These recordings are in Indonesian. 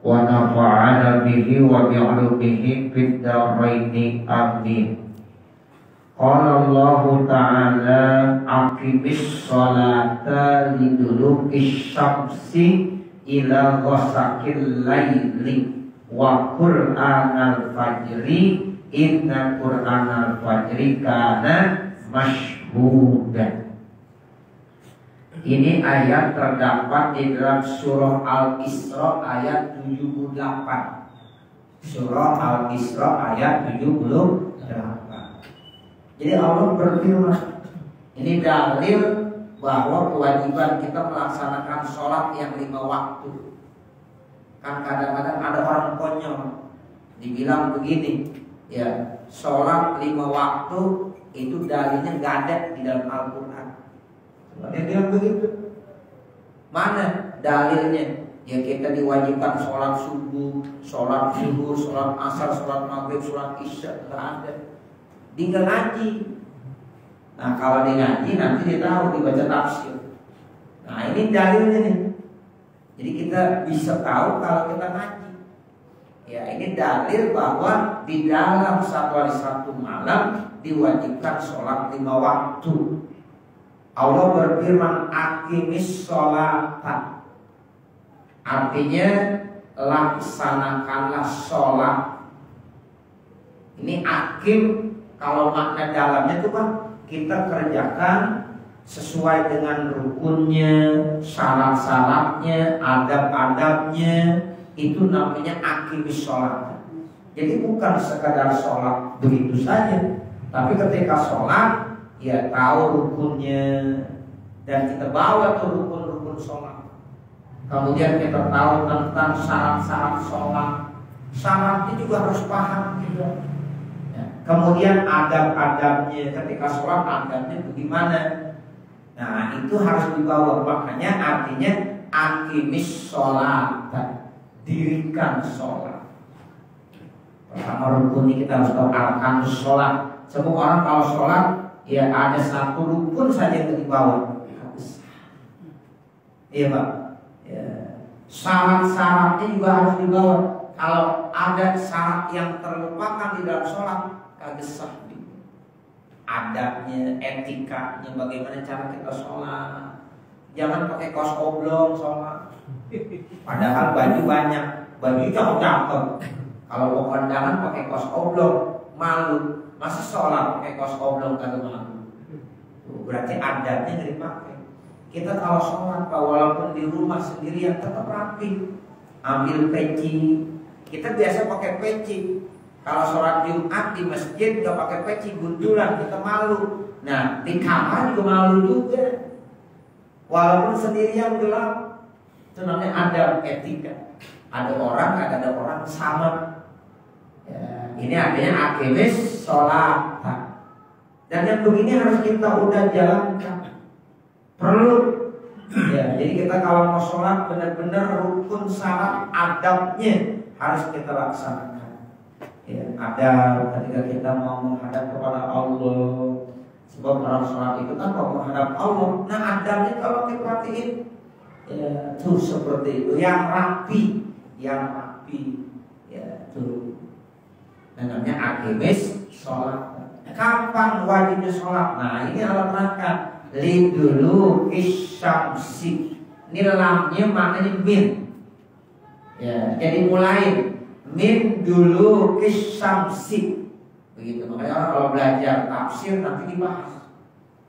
wa nafa'ana bihi wa bi'ulumihi fid dharaini amin. Qala Allah ta'ala aqimis sholata liduluki syamsi ila ghasaqil laili wa qur'anal fajri inna qur'anal fajri kana mashhuda. Ini ayat terdapat di dalam surah Al-Isra ayat 78. Surah Al-Isra ayat 78. Jadi Allah berfirman, ini dalil bahwa kewajiban kita melaksanakan sholat yang 5 waktu. Kan kadang-kadang ada orang konyol dibilang begini, ya sholat 5 waktu itu dalilnya nggak ada di dalam Al-Quran. Dia bilang begitu. Mana dalilnya? Ya kita diwajibkan sholat subuh, sholat zuhur, sholat asar, sholat maghrib, sholat isya, nggak ada. Tinggal ngaji. Nah kalau dia ngaji nanti dia tahu dibaca tafsir. Nah ini dalilnya nih. Jadi kita bisa tahu kalau kita ngaji. Ya ini dalil bahwa di dalam satu hari satu malam diwajibkan sholat 5 waktu. Allah berfirman aqimis sholata. Artinya laksanakanlah sholat. Ini akim. Kalau makna dalamnya itu kan kita kerjakan sesuai dengan rukunnya, syarat-syaratnya, adab-adabnya, itu namanya aqimis sholat. Jadi bukan sekadar sholat begitu saja, tapi ketika sholat ya tahu rukunnya dan kita bawa tuh rukun-rukun sholat. Kemudian kita tahu tentang syarat-syarat sholat. Syaratnya juga harus paham juga. Kemudian adab-adabnya ketika sholat adabnya bagaimana? Nah itu harus dibawa. Makanya artinya aqimis sholat, dirikan sholat. Pertama rukun ini kita harus tahu arkan sholat. Semua orang kalau sholat ya ada satu rukun saja yang dibawa. Iya Pak. Ya. Syarat-syaratnya juga harus dibawa. Kalau ada syarat yang terlupakan di dalam sholat kagak sah. Adabnya, etikanya, bagaimana cara kita sholat. Jangan pakai kaos oblong sholat. Padahal baju banyak, baju cakep-cakep. Kalau mau kondangan pakai kaos oblong, malu. Masa sholat pakai kaos oblong kagak malu. Berarti adabnya nggak dipakai. Kita kalau sholat, walaupun di rumah sendirian tetap rapi. Ambil peci. Kita biasa pakai peci. Kalau sholat Jumat di masjid nggak pakai peci, gundulan, kita malu. Nah di kamar juga malu juga. Walaupun sendirian gelap, itu namanya adab etika. Ada orang, ada orang sama. Ya, ini artinya aqimis sholat. Dan yang begini harus kita udah jalankan. Perlu. Ya, jadi kita kalau mau sholat benar-benar rukun syarat adabnya harus kita laksanakan. Ya, ada ketika kita mau menghadap kepada Allah. Sebab orang sholat itu kan mau menghadap Allah. Nah adabnya kalau diperhatiin ya, tuh seperti itu. Yang rapi. Ya tuh. Namanya aqimis sholat. Kapan wajibnya sholat? Nah ini Allah terangkan. Lidulu isyamsi. Ini lamnya maknanya min. Ya, jadi mulai min dulu kisamsi. Begitu. Makanya orang kalau belajar tafsir nanti dibahas.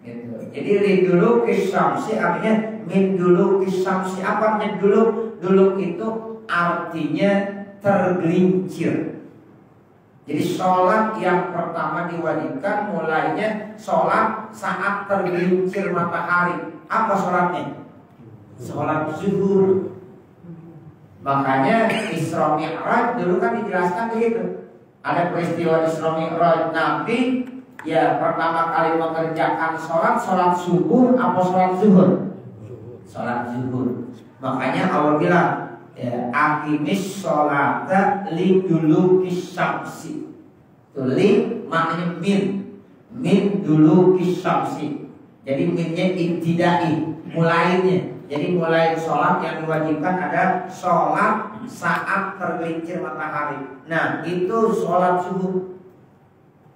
Gitu. Jadi lidulu kisamsi artinya min dulu kisamsi. Apa artinya dulu? Dulu itu artinya tergelincir. Jadi sholat yang pertama diwajibkan mulainya sholat saat tergelincir matahari. Apa sholatnya? Sholat zuhur. Makanya Isra Mi'raj dulu kan dijelaskan begitu. Ada peristiwa Isra Mi'raj Nabi ya pertama kali mengerjakan sholat subuh apa sholat zuhur? Sholat zuhur. Makanya Allah bilang ya, aqimis sholata lidulukis syamsi. Li maknanya min dulu kisamsi. Jadi minnya ibtidai, mulainya. Jadi mulai sholat yang diwajibkan ada sholat saat tergelincir matahari. Nah itu sholat subuh.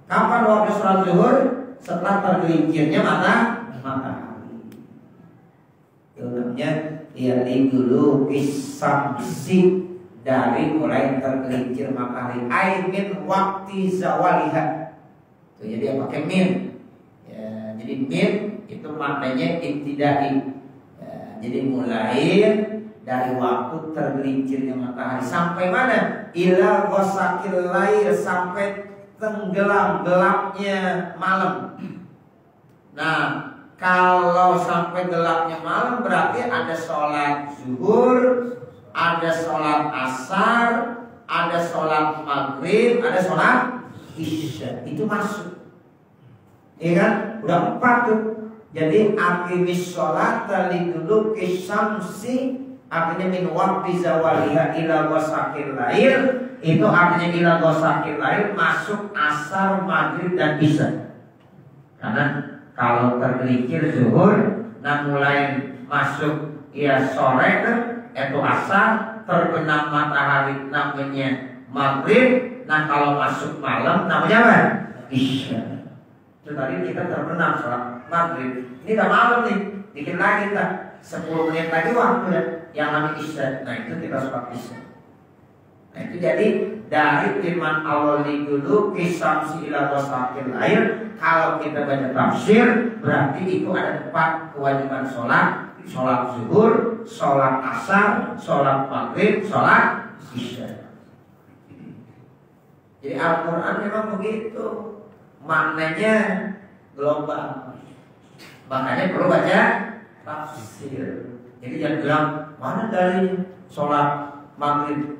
Kapan waktu sholat zuhur? Setelah tergelincirnya matahari. Itu namanya lihat dulu kisamsi, dari mulai tergelincir matahari. Min waktu zawaliha. Tuh, jadi pakai min. Ya, jadi min itu maknanya ibtidai. Jadi mulai dari waktu tergelincirnya matahari sampai mana? Ila ghasaqil lail, sampai tenggelam gelapnya malam. Nah, kalau sampai gelapnya malam berarti ada sholat zuhur, ada sholat asar, ada sholat maghrib, ada sholat isya. Itu masuk. Iya kan? Udah 4 tuh. Jadi aqimis sholat liduluki syamsi, artinya min waqti zawaliha ila ghasaqil lail. Itu artinya ila ghasaqil lail masuk asar, maghrib dan isya. Karena kalau tergelincir zuhur, nah mulai masuk ya sore itu asar, terbenam matahari namanya maghrib. Nah kalau masuk malam namanya apa? Isya. Itu tadi kita terbenam sholat maghrib. Ini udah malam nih, dikit lagi kita 10 menit lagi waktu ya, yang namanya isya. Nah itu kita sholat isya. Nah itu jadi dari firman Allah dulu kisamsi ila ghasaqil lail. Kalau kita baca tafsir berarti itu ada 4 kewajiban sholat: sholat zuhur, sholat asar, sholat maghrib, sholat isya. Jadi Al-Quran memang begitu, maknanya global. Makanya perlu baca tafsir. Jadi jangan bilang mana dalilnya sholat maghrib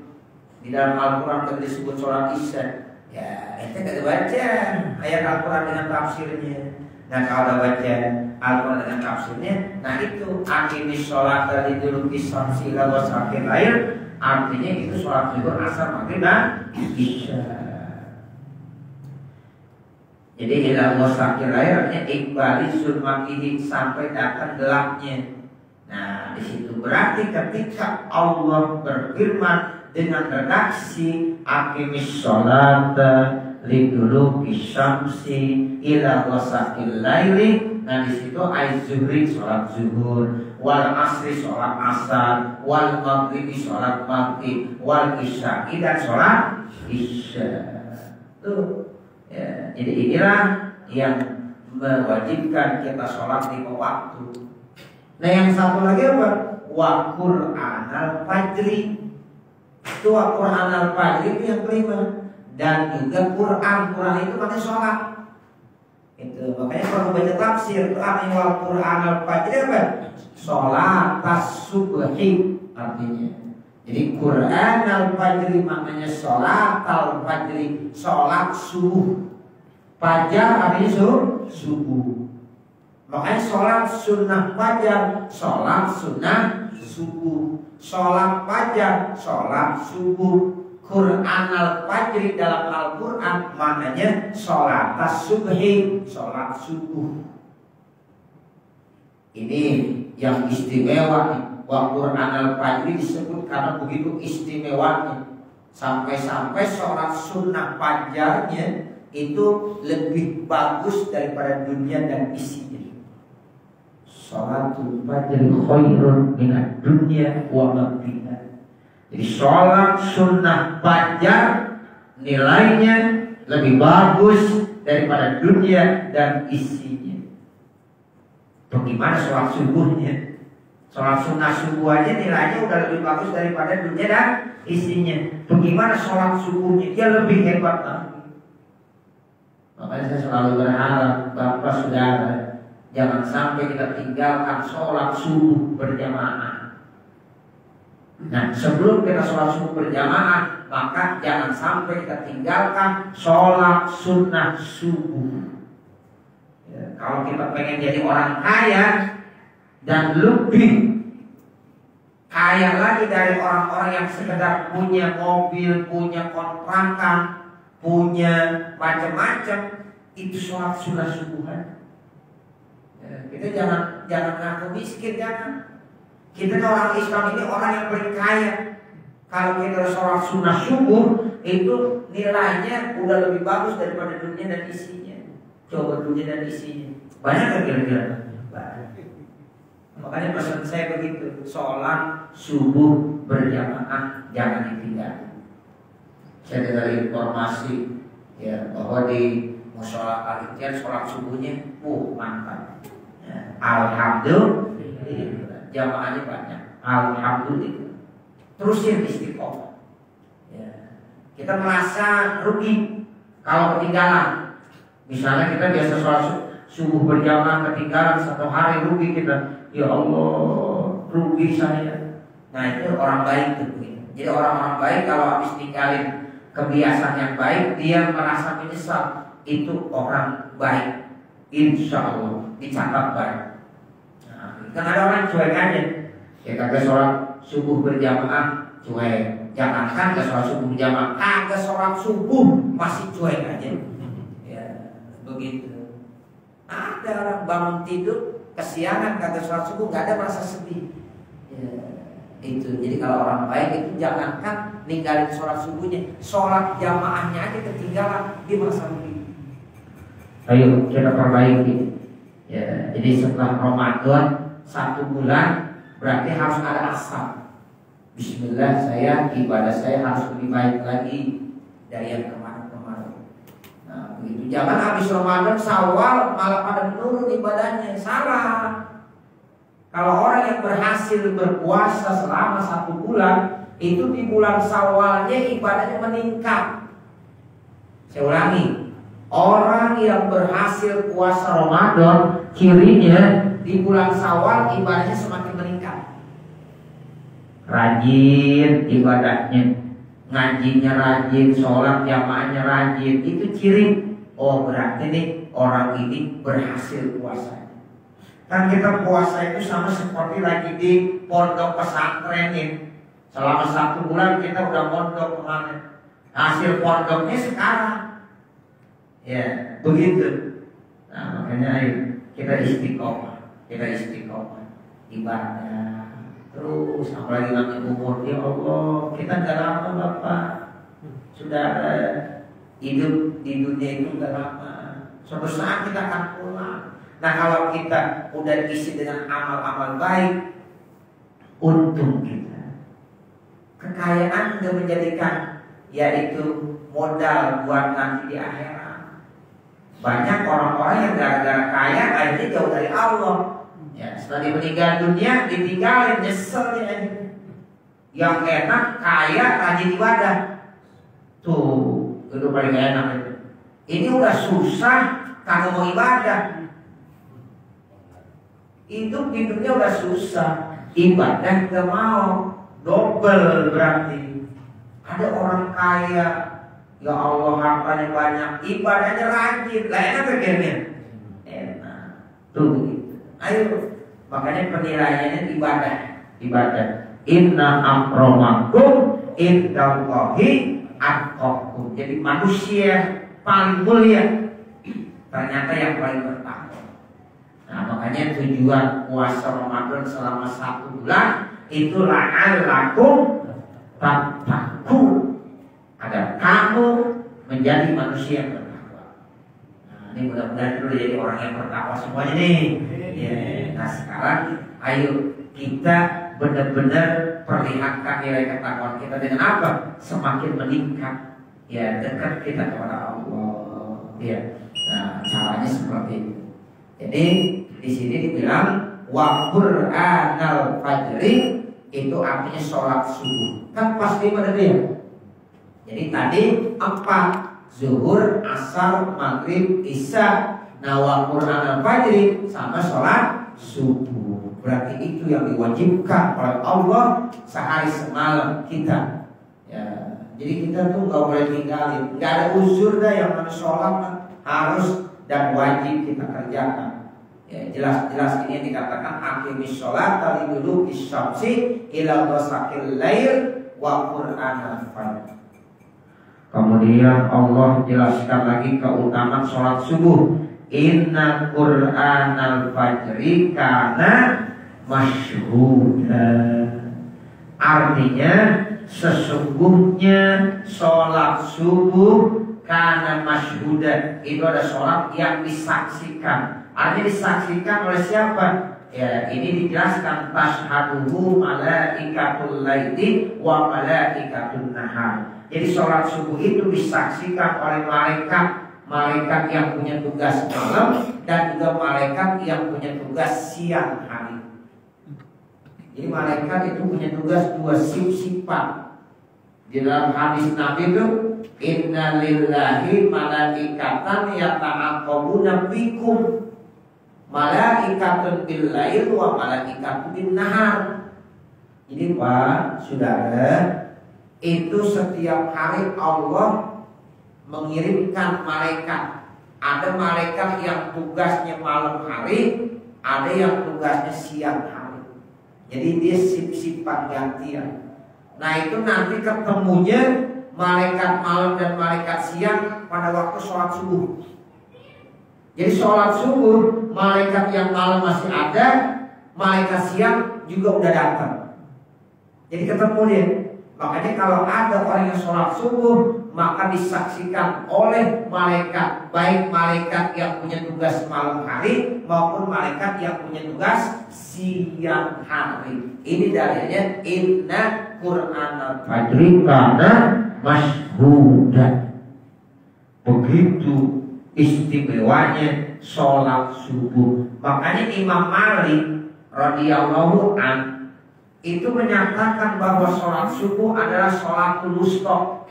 di dalam Al-Quran yang disebut sholat isya. Ya, itu gak dibaca ayat Al-Quran dengan tafsirnya. Nah kalau udah baca Al-Quran dengan tafsirnya, nah itu aqimis sholat dari dulu kisamsi ila ghasaqil lail, artinya itu sholat zuhur, asar, maghrib dan isya. Jadi ila ghasaqil lail artinya iqbali zulmatihi, sampai datang gelapnya. Nah di situ berarti ketika Allah berfirman dengan redaksi aqimis sholata liduluki syamsi ila ghasaqil laili. Nah di situ az-zuhri sholat zuhur, wal asri sholat asar, wal maghribi sholat maghrib, wal isya'i dan sholat isya. Tuh ya, jadi inilah yang mewajibkan kita sholat 5 waktu. Nah yang satu lagi apa? Wa Qur'an al-fajri. Itu wa Qur'an al-fajri itu yang kelima. Dan juga Quran itu maknanya sholat. Itu makanya kalau baca tafsir itu artinya wa Qur'an al-fajri apa? Sholat as-subhi artinya. Jadi Quran al-fajri maknanya sholat al-fajri, sholat subuh. Fajar artinya subuh. Makanya sholat sunnah fajar, sholat sunnah subuh. Sholat fajar, sholat subuh. Quran al-fajri dalam Al-Quran maknanya sholat as-subhi, sholat subuh. Ini yang istimewa. Wa Quran al-fajri disebut karena begitu istimewanya. Sampai-sampai sholat sunnah fajarnya itu lebih bagus daripada dunia dan isinya. Sholatul fajri khairun minad dunya wa ma fiha. Jadi sholat sunnah fajar nilainya lebih bagus daripada dunia dan isinya. Bagaimana sholat subuhnya? Sholat sunnah subuh aja nilainya udah lebih bagus daripada dunia dan isinya. Bagaimana sholat subuhnya? Dia lebih hebat lagi. Makanya saya selalu berharap Bapak Saudara, jangan sampai kita tinggalkan sholat subuh berjamaah. Nah sebelum kita sholat subuh berjamaah, maka jangan sampai kita tinggalkan sholat sunnah subuh. Ya, kalau kita pengen jadi orang kaya dan lebih kaya lagi dari orang-orang yang sekedar punya mobil, punya kontrakan, punya macam-macam, itu sholat sunnah subuhan. Ya, kita jangan ngaku miskin, jangan. Kita orang Islam ini orang yang paling kaya. Kalau kita sholat sunnah subuh itu nilainya udah lebih bagus daripada dunia dan isinya. Coba dunia dan isinya banyak kan kira-kira? Makanya pesan saya begitu, sholat subuh berjamaah jangan ditinggalkan. Saya dengar informasi ya bahwa di musola Al-Ikhtiar sholat subuhnya, mantap. Ya, alhamdulillah, jamaahnya banyak. Alhamdulillah. Terusin istiqomah. Ya. Kita merasa rugi kalau ketinggalan. Misalnya kita biasa sholat subuh berjamaah ketinggalan 1 hari, rugi kita. Ya Allah, rugi saya. Nah itu orang baik tuh. Jadi orang-orang baik kalau habis tinggalin kebiasaan yang baik, dia merasa menyesal. Itu orang baik, insya Allah dicatat baik. Nah, kan ada orang cuek aja. Ya kagak sholat subuh berjamaah cuek. Jangankan ke sholat subuh berjamaah, kagak sholat subuh masih cuek aja. Ya begitu. Ada orang bangun tidur kesiangan kagak sholat subuh, nggak ada merasa sedih. Ya, itu. Jadi kalau orang baik itu jangankan ninggalin sholat subuhnya, sholat jamaahnya aja ketinggalan, dia merasa rugi. Ayo kita perbaiki. Ya, jadi setelah Ramadan 1 bulan berarti harus ada asal. Bismillah, saya ibadah saya harus lebih baik lagi dari yang kemarin-kemarin. Nah, begitu. Jangan habis Ramadan Syawal malah pada menurun ibadahnya, salah. Kalau orang yang berhasil berpuasa selama 1 bulan, itu di bulan Syawalnya ibadahnya meningkat. Saya ulangi, orang yang berhasil puasa Ramadan, cirinya di bulan Syawal ibadahnya semakin meningkat. Rajin ibadahnya, ngajinya rajin, sholat jamaahnya rajin, itu ciri. Oh berarti nih orang ini berhasil puasa. Kan kita puasa itu sama seperti lagi di pondok pesantren ini. Selama 1 bulan kita udah pondok kemarin. Hasil pondoknya sekarang. Ya begitu. Nah makanya ayo kita istiqomah, ibadah. Terus apalagi nanti umur, ya Allah kita gak lama Bapak. Sudah hidup di dunia itu gak lama. Suatu saat kita akan pulang. Nah kalau kita udah diisi dengan amal-amal baik, untung kita. Kekayaan sudah menjadikan yaitu modal buat nanti di akhirat. Banyak orang-orang yang gara-gara kaya akhirnya jauh dari Allah. Ya, setelah dia meninggal dunia ditinggalin, nyesel dia. Yang enak kaya rajin ibadah. Tuh, itu paling enak itu. Ini udah susah kalau mau ibadah. Hidup di dunia udah susah, ibadah gak mau, double berarti. Ada orang kaya, ya Allah hartanya banyak, ibadahnya rajin, lah enak begini. Enak, tuh begitu. Ayo, makanya penilaiannya ibadah. Inna akramakum indallahi atqakum. Jadi manusia paling mulia ternyata yang paling bertakwa. Nah makanya tujuan puasa Ramadan selama 1 bulan itu la'allakum tattaqun, agar kamu menjadi manusia yang bertakwa. Nah ini mudah-mudahan dulu jadi orang yang bertakwa semuanya nih. Ya, nah sekarang ayo kita benar-benar perlihatkan nilai ketakwaan kita dengan apa? Semakin meningkat, ya dekat kita kepada Allah. Ya, nah caranya seperti itu. Jadi di sini dibilang wa Qur'anal fajri, itu artinya sholat subuh. Kan pasti pada dia. Jadi tadi 4, zuhur, asar, maghrib, isya. Nah wa Qur'anal fajri sama sholat subuh. Berarti itu yang diwajibkan oleh Allah sehari semalam kita. Ya, jadi kita tuh nggak boleh tinggalin. Nggak ada uzur dah yang harus sholat harus dan wajib kita kerjakan. Ya, jelas-jelas ini dikatakan aqimis sholata liduluki syamsi ila ghasaqil lail wa Qur'anal fajr. Kemudian Allah jelaskan lagi keutamaan sholat subuh. Inna Qur'anal fajri kana masyhuda. Artinya sesungguhnya sholat subuh kana masyhuda, itu ada sholat yang disaksikan. Artinya disaksikan oleh siapa? Ya, ini dijelaskan tashhaduhu malaikatul laili wa malaikatun nahar. Jadi sholat subuh itu disaksikan oleh malaikat yang punya tugas malam dan juga malaikat yang punya tugas siang hari. Jadi malaikat itu punya tugas dua sifat. Di dalam hadis Nabi itu inna lillahi malaikatan yata'aqabuna bikum, malaikatun bil lail wa malaikatun bin nahar. Jadi Pak, Saudara, itu setiap hari Allah mengirimkan malaikat. Ada malaikat yang tugasnya malam hari, ada yang tugasnya siang hari. Jadi dia sifat gantian. Nah itu nanti ketemunya malaikat malam dan malaikat siang pada waktu sholat subuh. Jadi sholat subuh, malaikat yang malam masih ada, malaikat siang juga udah datang. Jadi ketemu dia. Makanya kalau ada orang yang sholat subuh, maka disaksikan oleh malaikat, baik malaikat yang punya tugas malam hari maupun malaikat yang punya tugas siang hari. Ini dalilnya inna Qur'anal fajri kana masyhuda. Begitu istimewanya sholat subuh. Makanya Imam Malik radhiyallahu an itu menyatakan bahwa sholat subuh adalah sholatul wusta.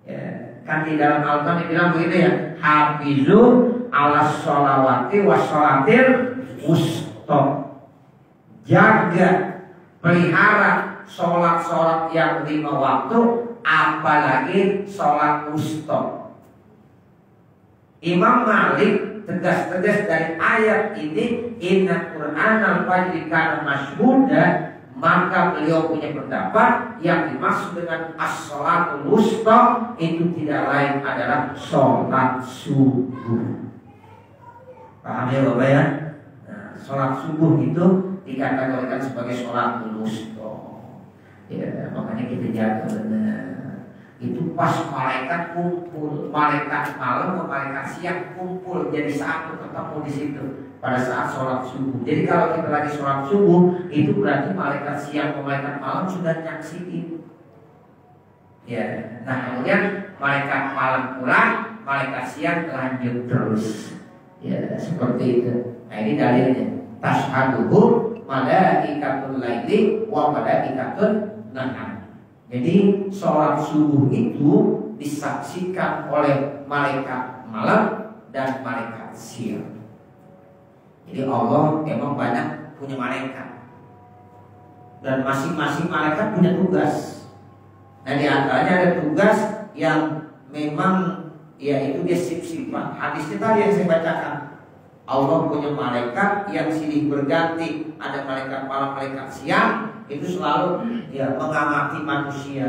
Ya, kan di dalam Al-Quran dibilang begitu ya, hafizu ala sholawati wa sholatil wusta. Jaga, pelihara sholat-sholat yang 5 waktu, apalagi sholat wusta. Imam Malik tegas-tegas dari ayat ini inna Qur'anal fajri kana masyhuda, maka beliau punya pendapat yang dimaksud dengan as-sholatul wusta itu tidak lain adalah sholat subuh. Paham ya Bapak ya? Nah, sholat subuh itu dikategorikan sebagai sholatul wusta. Ya, makanya kita jaga benar. Itu pas malaikat kumpul, malaikat malam ke malaikat siang kumpul jadi satu, ketemu di situ pada saat sholat subuh. Jadi kalau kita lagi sholat subuh, itu berarti malaikat siang ke malaikat malam sudah nyaksiin. Ya, nah kemudian malaikat malam pulang, malaikat siang lanjut terus. Ya, seperti itu. Nah ini dalilnya. Tashhaduhu malaikatul laili wa malaikatun nahar. Jadi sholat subuh itu disaksikan oleh malaikat malam dan malaikat siang. Jadi Allah memang banyak punya malaikat dan masing-masing malaikat punya tugas. Nah di antaranya ada tugas yang memang yaitu dia sifat. Hadisnya tadi yang saya bacakan. Allah punya malaikat yang silih berganti, ada malaikat malam, malaikat siang. Itu selalu ya mengamati manusia,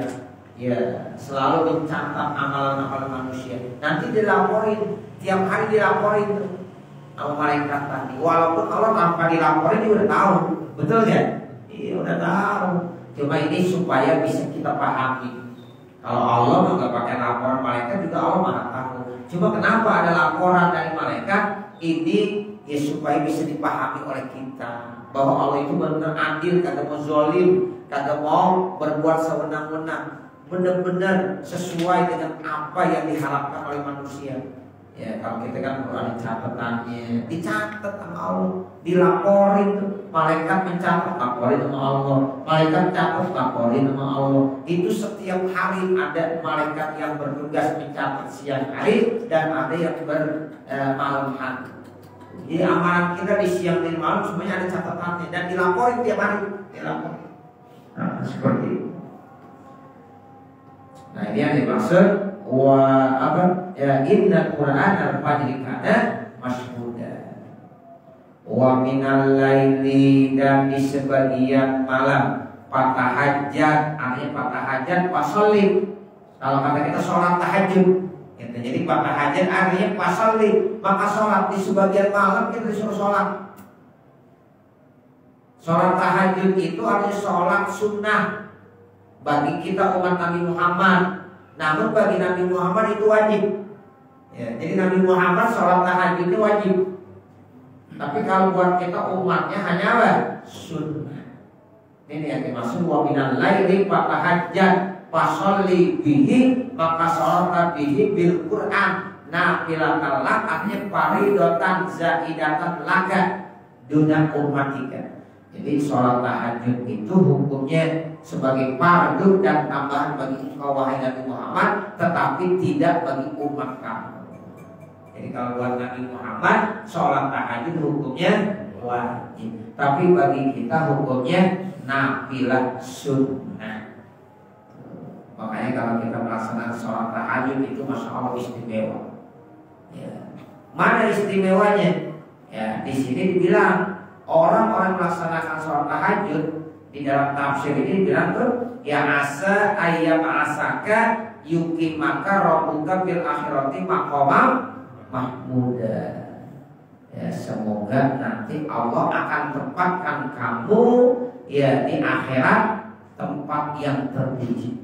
ya selalu mencatat amalan-amalan manusia. Nanti dilaporin, tiap hari dilaporin tuh sama malaikat tadi. Walaupun Allah tanpa dilaporin dia udah tahu, betul ya? Iya udah tahu. Cuma ini supaya bisa kita pahami. Kalau Allah nggak pakai laporan malaikat juga Allah maha tahu. Cuma kenapa ada laporan dari malaikat ini ya supaya bisa dipahami oleh kita. Bahwa Allah itu benar adil, kagak mau zalim, kagak mau berbuat sewenang-wenang, benar-benar sesuai dengan apa yang diharapkan oleh manusia. Ya kalau kita kan perlu ada catatannya, dicatat sama Allah, dilaporin tuh, malaikat mencatat, laporin sama Allah, malaikat catat, laporin sama Allah. Itu setiap hari ada malaikat yang bertugas mencatat siang hari dan ada yang malam hari. Jadi amalan kita di siang dan malam semuanya ada catatannya dan dilaporin tiap hari, dilaporin. Nah, seperti itu. Nah, ini yang dimaksud wa apa? Ya inna Qur'anal fajri kana masyhuda. Wa minal laili, dan di sebagian malam fatahajjat, artinya fatahajjat wasolli. Kalau kata kita sholat tahajud. Jadi fatahajjat artinya wasolli, maka sholat di sebagian malam kita disuruh sholat. Sholat tahajud itu artinya sholat sunnah bagi kita umat Nabi Muhammad. Namun bagi Nabi Muhammad itu wajib. Ya, jadi Nabi Muhammad sholat tahajud itu wajib. Tapi kalau buat kita umatnya hanya apa? Sunnah. Ini yang dimaksud wa minal laili fatahajjat fasholli bihi, maka sholat bihi bil Quran nafilatan lak, artinya faridatan zaidatan laka duna umatika. Jadi sholat tahajud itu hukumnya sebagai fardu dan tambahan bagi engkau wahai Nabi Muhammad, tetapi tidak bagi umat kamu. Jadi kalau buat Nabi Muhammad sholat tahajud hukumnya wajib, tapi bagi kita hukumnya nafilah sunnah. Makanya kalau kita melaksanakan sholat tahajud itu masya Allah istimewa. Ya. Mana istimewanya? Ya, di sini dibilang orang-orang melaksanakan sholat tahajud di dalam tafsir ini bilang tuh ya asa ayyam asaka yuki maka rabbuka bil akhirati maqamam mahmuda. Ya, semoga nanti Allah akan tempatkan kamu ya di akhirat tempat yang terpuji.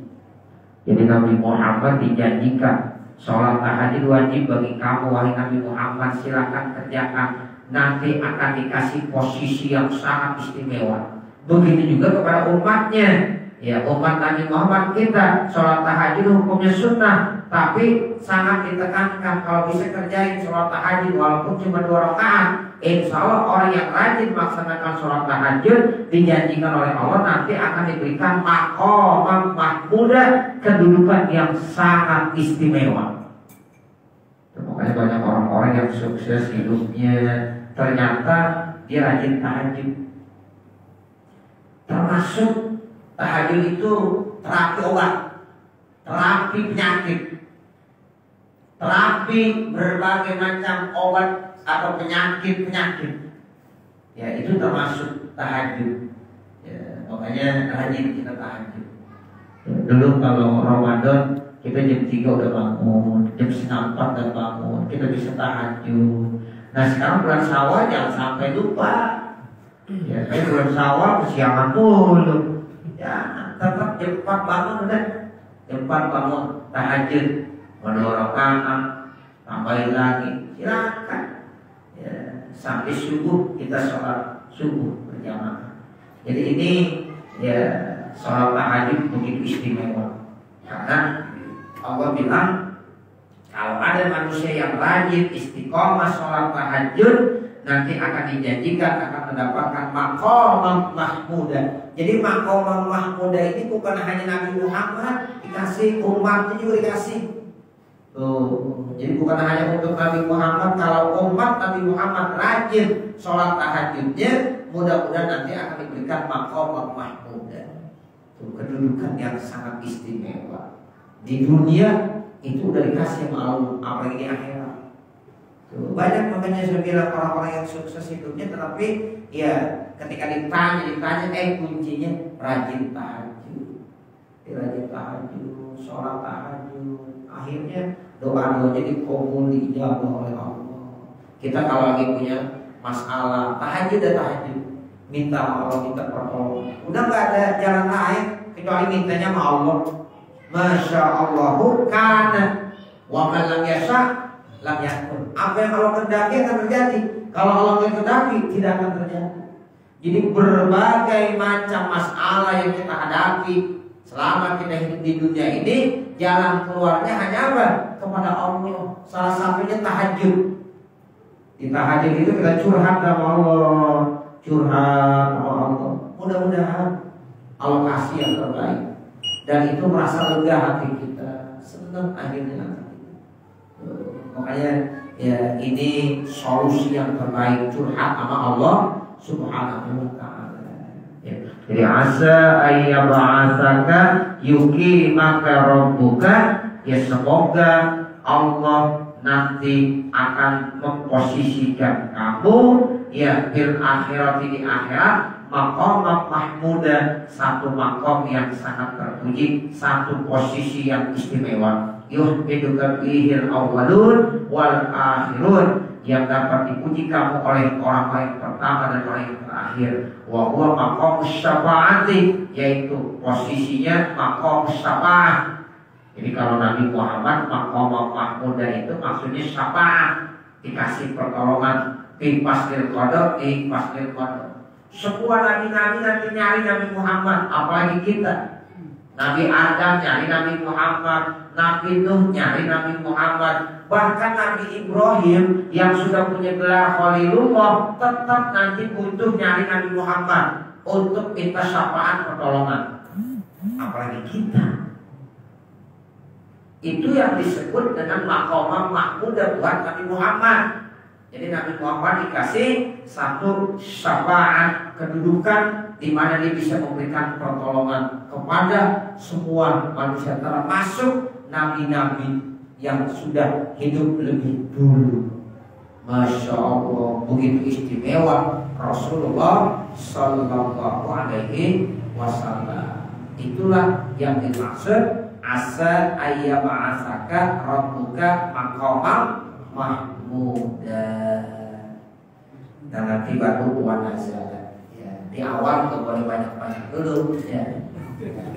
Jadi Nabi Muhammad dijanjikan sholat tahajud wajib bagi kamu wahai Nabi Muhammad, silakan kerjakan, nanti akan dikasih posisi yang sangat istimewa. Begitu juga kepada umatnya. Ya, umat Nabi Muhammad kita sholat tahajud hukumnya sunnah, tapi sangat ditekankan kalau bisa kerjain sholat tahajud walaupun cuma 2 rakaat. Insya Allah orang yang rajin melaksanakan sholat tahajud dijanjikan oleh Allah nanti akan diberikan maqam mahmudah, kedudukan yang sangat istimewa. Makanya banyak orang-orang yang sukses hidupnya ternyata dia rajin tahajud. Termasuk tahajud itu terapi obat, terapi penyakit, terapi berbagai macam obat atau penyakit-penyakit. Ya, itu termasuk tahajud. Ya, makanya rajin kita tahajud. Ya, dulu kalau Ramadan kita jam 3 udah bangun, jam 3:30 udah bangun, kita bisa tahajud. Nah sekarang bulan Syawal jangan sampai lupa. Ya, saya bulan Syawal kesiangan dulu. Ya, tetap jam 4 bangun udah. Jam 4 bangun tahajud, 2 rakaat, tambahin lagi, silakan. Ya, sampai subuh kita sholat subuh berjamaah. Jadi ini ya sholat tahajud begitu istimewa karena Allah bilang kalau ada manusia yang rajin istiqomah sholat tahajud nanti akan dijanjikan akan mendapatkan maqam mahmudah. Jadi maqam mahmudah ini bukan hanya Nabi Muhammad dikasih, umatnya juga dikasih. Tuh, jadi bukan hanya untuk Nabi Muhammad, kalau umat Nabi Muhammad rajin sholat tahajudnya, mudah-mudahan nanti akan diberikan maqam mahmudah. Tuh, kedudukan yang sangat istimewa. Di dunia itu udah dikasih sama Allah, apalagi di akhirat. Tuh, banyak makanya saya bilang orang-orang yang sukses hidupnya, tetapi ya ketika ditanya kuncinya rajin tahajud, rajin tahajud, sholat tahajud. Akhirnya doa-doanya dikabul, diijabah oleh Allah. Kita kalau lagi punya masalah tahajud dan tahajud, minta Allah, minta pertolongan. Udah nggak ada jalan lain kecuali mintanya sama Allah. Masya Allahu kana wa man lam yasha lam yakun. Apa yang Allah kehendaki akan terjadi. Kalau Allah tidak kehendaki tidak akan terjadi. Jadi berbagai macam masalah yang kita hadapi selama kita hidup di dunia ini, jalan keluarnya hanya apa? Kepada Allah. Salah satunya tahajud. Di tahajud itu kita curhat sama Allah, curhat sama Allah. Mudah-mudahan Allah kasih yang terbaik. Dan itu merasa lega hati kita, senang akhirnya. Makanya ya ini solusi yang terbaik, curhat sama Allah Subhanahu wa ta'ala. Ya. Jadi asa ayyab'atsaka yuki maka rabbuka, ya semoga Allah nanti akan memposisikan kamu ya bil akhirat, di akhirat maqam mahmudah, satu maqam yang sangat terpuji, satu posisi yang istimewa. Yuhbiduka bihil awwalun wal akhirun, yang dapat dipuji kamu oleh orang yang pertama dan orang yang terakhir. Wa huwa maqamus syafa'ati, yaitu posisinya maqamus syafa'ah. Jadi kalau Nabi Muhammad maqam mahmudah itu maksudnya syafa'ah, dikasih pertolongan, ikhfasil qadar, ikhfasil qadar. Semua nabi-nabi nanti nyari Nabi Muhammad, apalagi kita. Nabi Adam nyari Nabi Muhammad, Nabi Nuh nyari Nabi Muhammad, bahkan Nabi Ibrahim yang sudah punya gelar Khalilullah tetap nanti butuh nyari Nabi Muhammad untuk minta syafaat pertolongan. Apalagi kita. Itu yang disebut dengan maqamah mahmudah buat Nabi Muhammad. Jadi Nabi Muhammad dikasih satu syafaat, kedudukan di mana dia bisa memberikan pertolongan kepada semua manusia, termasuk nabi-nabi yang sudah hidup lebih dulu. Masya Allah, begitu istimewa Rasulullah Sallallahu Alaihi Wasallam. Itulah yang dimaksud asa ayyaba'asaka rabbuka maqaman mahmudah. Dan nanti baru wanazala. Di awal tuh boleh banyak-banyak dulu ya.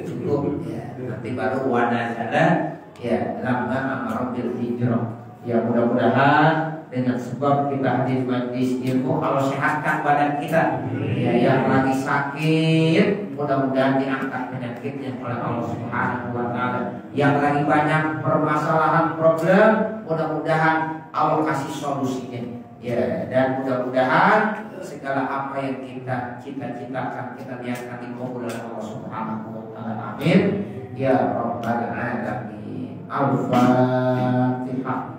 Cukup ya. Nanti baru wanazala ya, lamma amara bil hijrah. Ya mudah-mudahan dengan sebab kita hadir majlis ilmu, Allah sehatkan badan kita. Ya yang lagi sakit mudah-mudahan diangkat penyakitnya oleh Allah Subhanahu wa taala. Yang lagi banyak permasalahan problem, mudah-mudahan Allah kasih solusinya. Ya, dan mudah-mudahan segala apa yang kita cita-citakan, kita niatkan dikabul oleh Allah Subhanahu wa taala. Amin. Ya rabbal alamin. Al-Fatihah.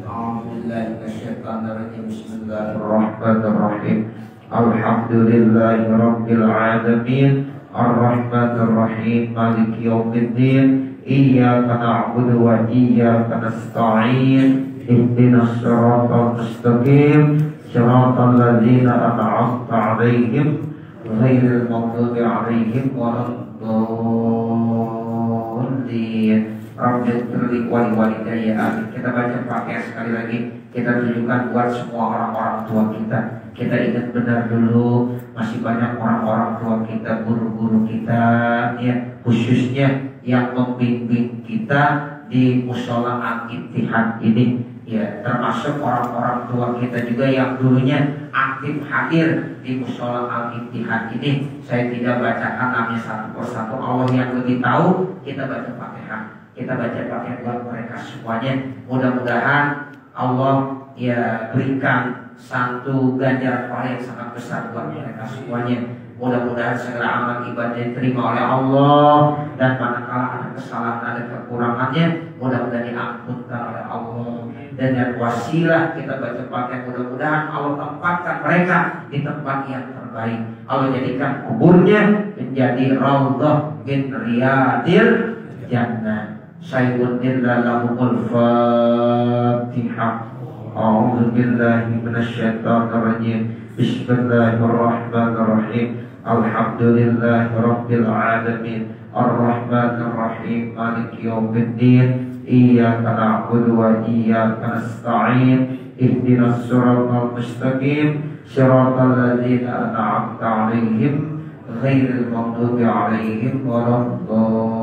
A'udzubillahi minasyaitonir Bismillahirrahmanirrahim. Alhamdulillahi rabbil alamin. Ar-Rahmanir Rahim. Maliki yaumiddin. Iyyaka na'budu wa iyyaka nasta'in. Ihdinas siratal mustaqim, siratal ladzina an'amta 'alaihim ghairil maghdubi 'alaihim waladdallin. Rabbighfirli wa liwalidayya. Amin. Kita baca Fatihah sekali lagi. Kita tunjukkan buat semua orang-orang tua kita. Kita ingat benar dulu, masih banyak orang-orang tua kita, guru-guru kita ya, khususnya yang membimbing kita di Mushola Al-Ittihad ini. Ya, termasuk orang-orang tua kita juga yang dulunya aktif hadir di Mushola Al-Ittihad ini. Saya tidak bacakan namanya satu persatu, Allah yang lebih tahu. Kita baca Fatihah, kita baca Fatihah buat mereka semuanya. Mudah-mudahan Allah ya berikan satu ganjaran pahala yang sangat besar buat mereka semuanya. Mudah-mudahan segala amal ibadah diterima oleh Allah, dan manakala ada kesalahan, ada kekurangannya, mudah-mudahan diampunkan oleh Allah. Dengan wasilah kita baca Fatihah, mudah-mudahan Allah tempatkan mereka di tempat yang terbaik. Allah jadikan kuburnya menjadi raudhah min riyadil jannah. Sayyidina lahumul Fatihah. A'udzu billahi minasyaitonir rajim. Bismillahirrahmanirrahim. Alhamdulillahi rabbil alamin. Ar-Rahmanir Rahim. Maliki yaumiddin. Iyyaka na'budu wa iyyaka nasta'in. Ihdinas siratal mustaqim, siratal ladzina an'amta 'alaihim ghairil maghdubi 'alaihim waladdallin.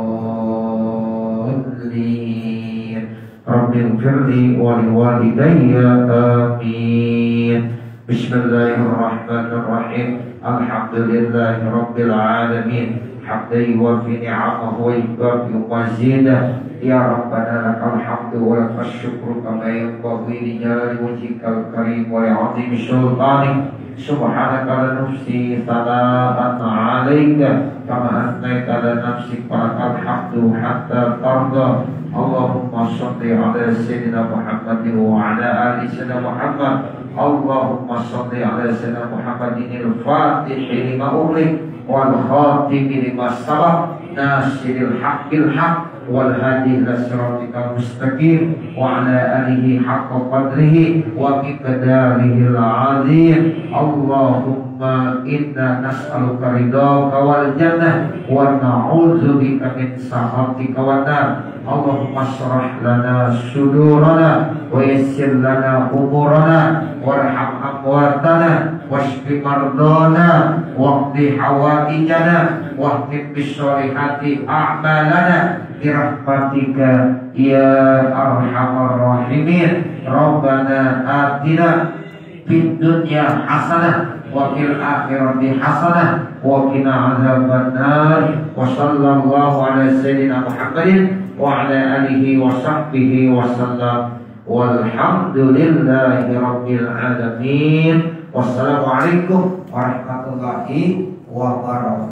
Rabbighfirli wa liwalidayya. Amin. Bismillahirrahmanirrahim. Alhamdulillahi rabbil alamin. Hamdan yuwafi ni'amahu wa yukafi mazidah. Ya Rabbana lakal hamdu wa lakal syukru kama yanbaghi li jalali wajhikal karim wa li'azimi sultanik. Subhanaka la nuhsi thana'an 'alaika kama athnayta 'ala nafsik, walakal hamdu hatta tarda. Allahumma shalli 'ala sayyidina Muhammadin wa 'ala ali sayyidina Muhammad. Allahumma shalli 'ala sayyidina Muhammadin al-Fatih lima ughliq wal khatim lima sabaq, nasiril haqqil haqq wal hadi ila siratikal mustaqim, wa ala alihi haqqa qadrihi wa miqdarihi al-azim. Allahumma Allahumma inna nas'aluka ridhaka wal jannah wa na'udzubika min sakhatika wan nar. Allahumma shrah lana sudurana wa yassir lana umurana warham amwatana washfi mardana waqdi hawaijana wahdim bisolihati a'malana birahmatika ya arhamar rahimin. Rabbana atina fid dunya hasanah wa fil akhirati hasanah wa qina adzabannar. Wa sallallahu ala sayyidina Muhammadin wa ala alihi wa sahbihi wa sallam. Walhamdulillahi rabbil alamin. Wassalamualaikum warahmatullahi wabarakatuh.